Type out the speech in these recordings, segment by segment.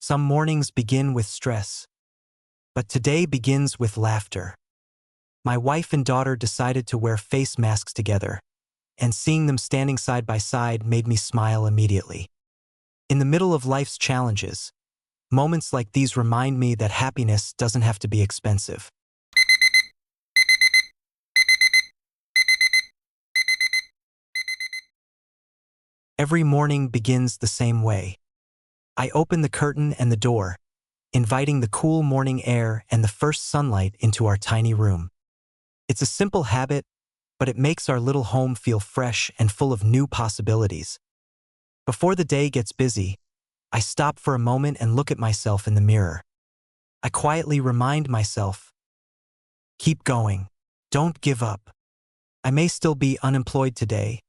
Some mornings begin with stress, but today begins with laughter. My wife and daughter decided to wear face masks together, and seeing them standing side by side made me smile immediately. In the middle of life's challenges, moments like these remind me that happiness doesn't have to be expensive. Every morning begins the same way. I open the curtain and the door, inviting the cool morning air and the first sunlight into our tiny room. It's a simple habit, but it makes our little home feel fresh and full of new possibilities. Before the day gets busy, I stop for a moment and look at myself in the mirror. I quietly remind myself, keep going, don't give up. I may still be unemployed today,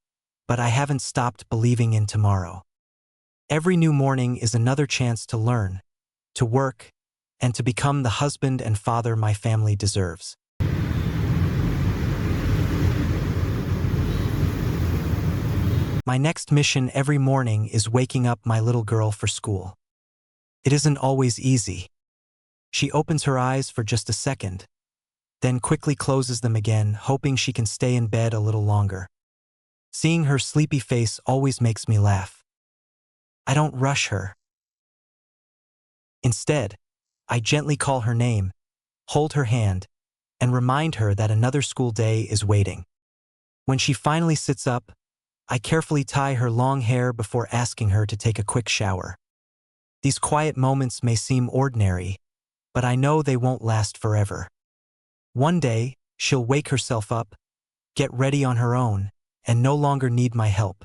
but I haven't stopped believing in tomorrow. Every new morning is another chance to learn, to work, and to become the husband and father my family deserves. My next mission every morning is waking up my little girl for school. It isn't always easy. She opens her eyes for just a second, then quickly closes them again, hoping she can stay in bed a little longer. Seeing her sleepy face always makes me laugh. I don't rush her. Instead, I gently call her name, hold her hand, and remind her that another school day is waiting. When she finally sits up, I carefully tie her long hair before asking her to take a quick shower. These quiet moments may seem ordinary, but I know they won't last forever. One day, she'll wake herself up, get ready on her own, and no longer need my help.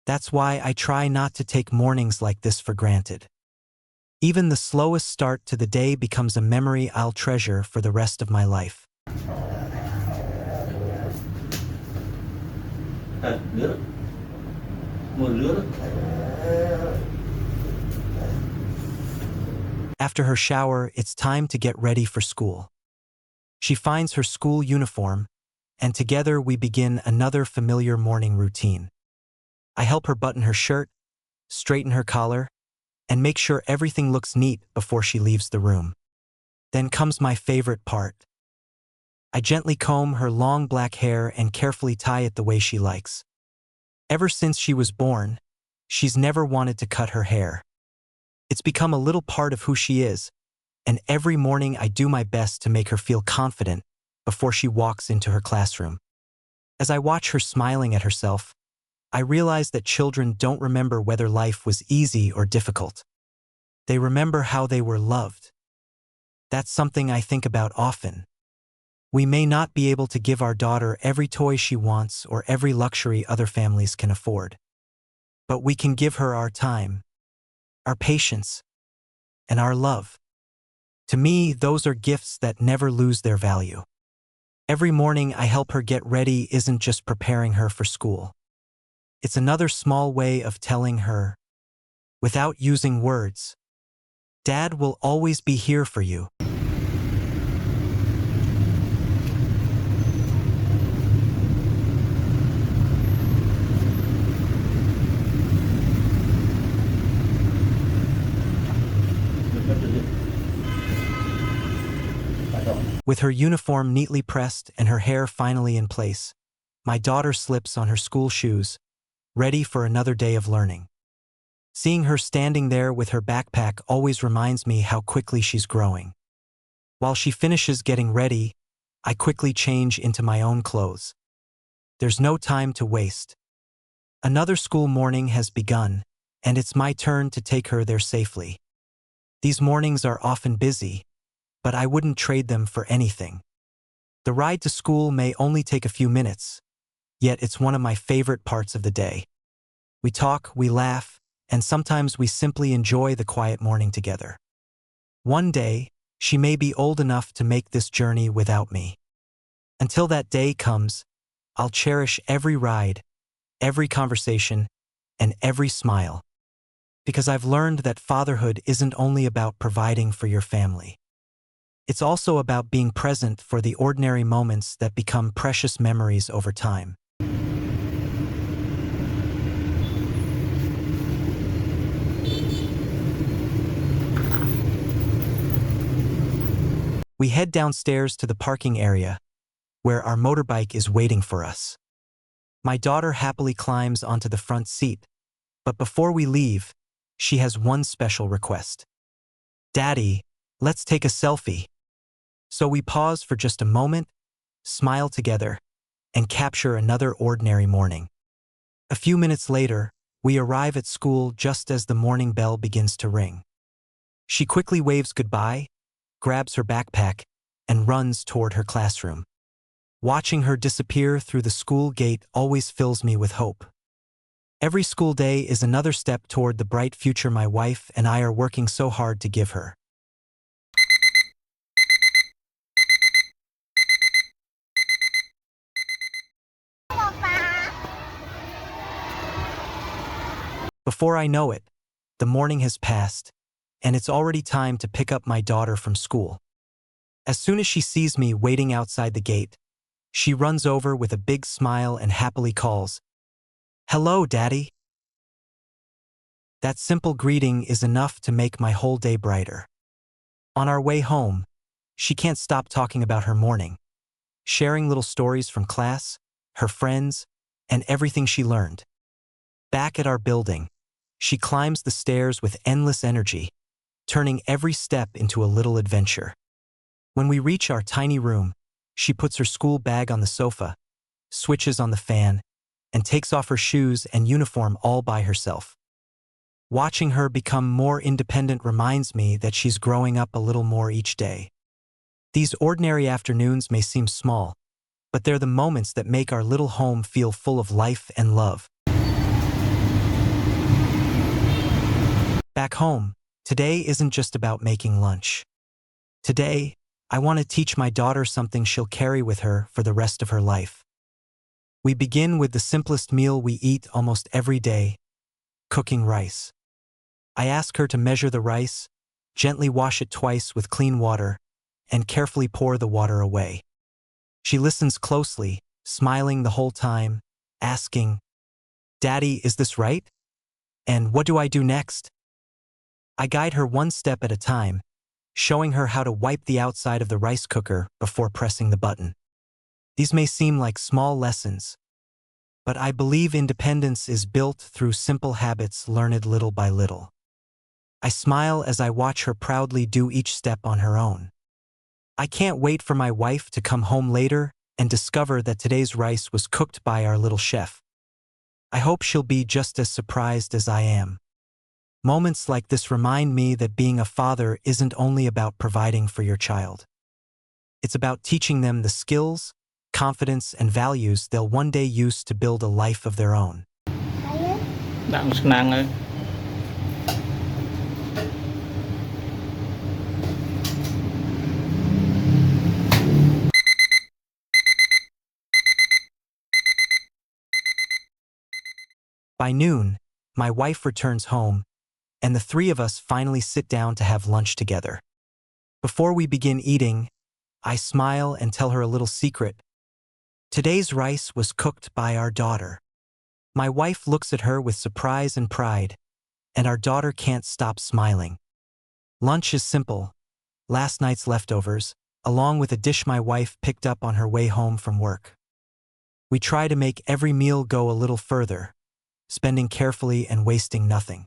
That's why I try not to take mornings like this for granted. Even the slowest start to the day becomes a memory I'll treasure for the rest of my life. After her shower, it's time to get ready for school. She finds her school uniform, and together we begin another familiar morning routine. I help her button her shirt, straighten her collar, and make sure everything looks neat before she leaves the room. Then comes my favorite part. I gently comb her long black hair and carefully tie it the way she likes. Ever since she was born, she's never wanted to cut her hair. It's become a little part of who she is, and every morning I do my best to make her feel confident before she walks into her classroom. As I watch her smiling at herself, I realize that children don't remember whether life was easy or difficult. They remember how they were loved. That's something I think about often. We may not be able to give our daughter every toy she wants or every luxury other families can afford. But we can give her our time, our patience, and our love. To me, those are gifts that never lose their value. Every morning I help her get ready isn't just preparing her for school. It's another small way of telling her, without using words, Dad will always be here for you. With her uniform neatly pressed and her hair finally in place, my daughter slips on her school shoes, ready for another day of learning. Seeing her standing there with her backpack always reminds me how quickly she's growing. While she finishes getting ready, I quickly change into my own clothes. There's no time to waste. Another school morning has begun, and it's my turn to take her there safely. These mornings are often busy, but I wouldn't trade them for anything. The ride to school may only take a few minutes, yet it's one of my favorite parts of the day. We talk, we laugh, and sometimes we simply enjoy the quiet morning together. One day, she may be old enough to make this journey without me. Until that day comes, I'll cherish every ride, every conversation, and every smile. Because I've learned that fatherhood isn't only about providing for your family. It's also about being present for the ordinary moments that become precious memories over time. We head downstairs to the parking area, where our motorbike is waiting for us. My daughter happily climbs onto the front seat, but before we leave, she has one special request. "Daddy, let's take a selfie." So we pause for just a moment, smile together, and capture another ordinary morning. A few minutes later, we arrive at school just as the morning bell begins to ring. She quickly waves goodbye, grabs her backpack, and runs toward her classroom. Watching her disappear through the school gate always fills me with hope. Every school day is another step toward the bright future my wife and I are working so hard to give her. Before I know it, the morning has passed, and it's already time to pick up my daughter from school. As soon as she sees me waiting outside the gate, she runs over with a big smile and happily calls, "Hello, Daddy." That simple greeting is enough to make my whole day brighter. On our way home, she can't stop talking about her morning, sharing little stories from class, her friends, and everything she learned. Back at our building, she climbs the stairs with endless energy, turning every step into a little adventure. When we reach our tiny room, she puts her school bag on the sofa, switches on the fan, and takes off her shoes and uniform all by herself. Watching her become more independent reminds me that she's growing up a little more each day. These ordinary afternoons may seem small, but they're the moments that make our little home feel full of life and love. Back home, today isn't just about making lunch. Today, I want to teach my daughter something she'll carry with her for the rest of her life. We begin with the simplest meal we eat almost every day, cooking rice. I ask her to measure the rice, gently wash it twice with clean water, and carefully pour the water away. She listens closely, smiling the whole time, asking, "Daddy, is this right? And what do I do next?" I guide her one step at a time, showing her how to wipe the outside of the rice cooker before pressing the button. These may seem like small lessons, but I believe independence is built through simple habits learned little by little. I smile as I watch her proudly do each step on her own. I can't wait for my wife to come home later and discover that today's rice was cooked by our little chef. I hope she'll be just as surprised as I am. Moments like this remind me that being a father isn't only about providing for your child. It's about teaching them the skills, confidence, and values they'll one day use to build a life of their own. By noon, my wife returns home, and the three of us finally sit down to have lunch together. Before we begin eating, I smile and tell her a little secret. Today's rice was cooked by our daughter. My wife looks at her with surprise and pride, and our daughter can't stop smiling. Lunch is simple, last night's leftovers, along with a dish my wife picked up on her way home from work. We try to make every meal go a little further, spending carefully and wasting nothing.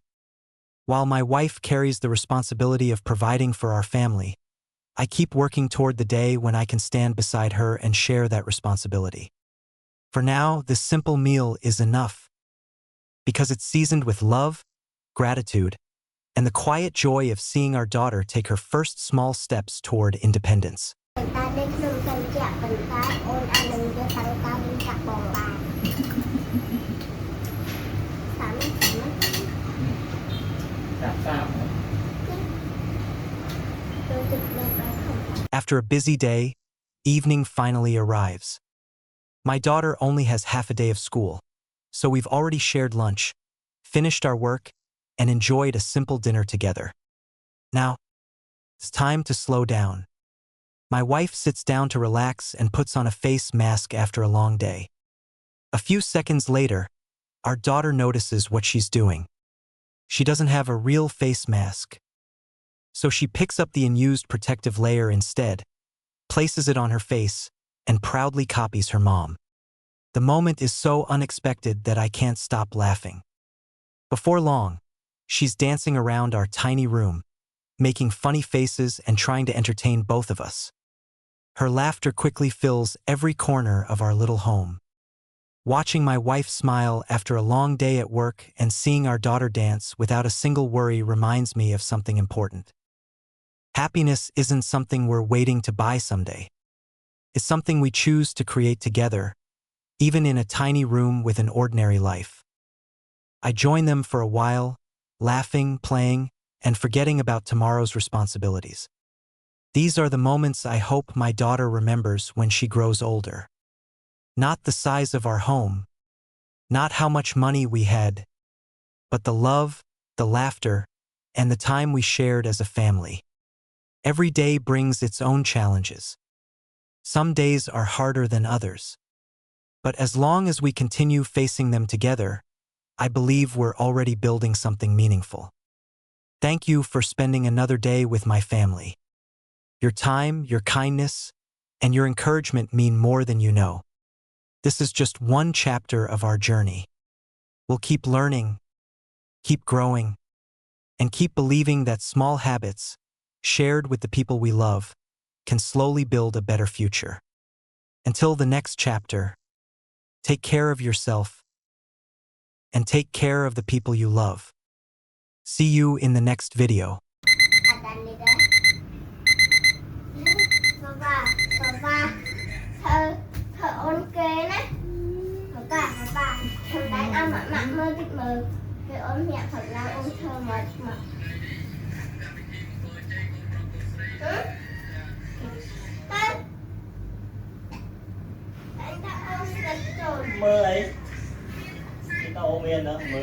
While my wife carries the responsibility of providing for our family, I keep working toward the day when I can stand beside her and share that responsibility. For now, this simple meal is enough, because it's seasoned with love, gratitude, and the quiet joy of seeing our daughter take her first small steps toward independence. After a busy day, evening finally arrives. My daughter only has half a day of school, so we've already shared lunch, finished our work, and enjoyed a simple dinner together. Now, it's time to slow down. My wife sits down to relax and puts on a face mask after a long day. A few seconds later, our daughter notices what she's doing. She doesn't have a real face mask, so she picks up the unused protective layer instead, places it on her face, and proudly copies her mom. The moment is so unexpected that I can't stop laughing. Before long, she's dancing around our tiny room, making funny faces and trying to entertain both of us. Her laughter quickly fills every corner of our little home. Watching my wife smile after a long day at work and seeing our daughter dance without a single worry reminds me of something important. Happiness isn't something we're waiting to buy someday. It's something we choose to create together, even in a tiny room with an ordinary life. I join them for a while, laughing, playing, and forgetting about tomorrow's responsibilities. These are the moments I hope my daughter remembers when she grows older. Not the size of our home, not how much money we had, but the love, the laughter, and the time we shared as a family. Every day brings its own challenges. Some days are harder than others. But as long as we continue facing them together, I believe we're already building something meaningful. Thank you for spending another day with my family. Your time, your kindness, and your encouragement mean more than you know. This is just one chapter of our journey. We'll keep learning, keep growing, and keep believing that small habits, shared with the people we love, can slowly build a better future. Until the next chapter, take care of yourself and take care of the people you love. See you in the next video. Mơ ấy, người ta ôm yên đó, mơ.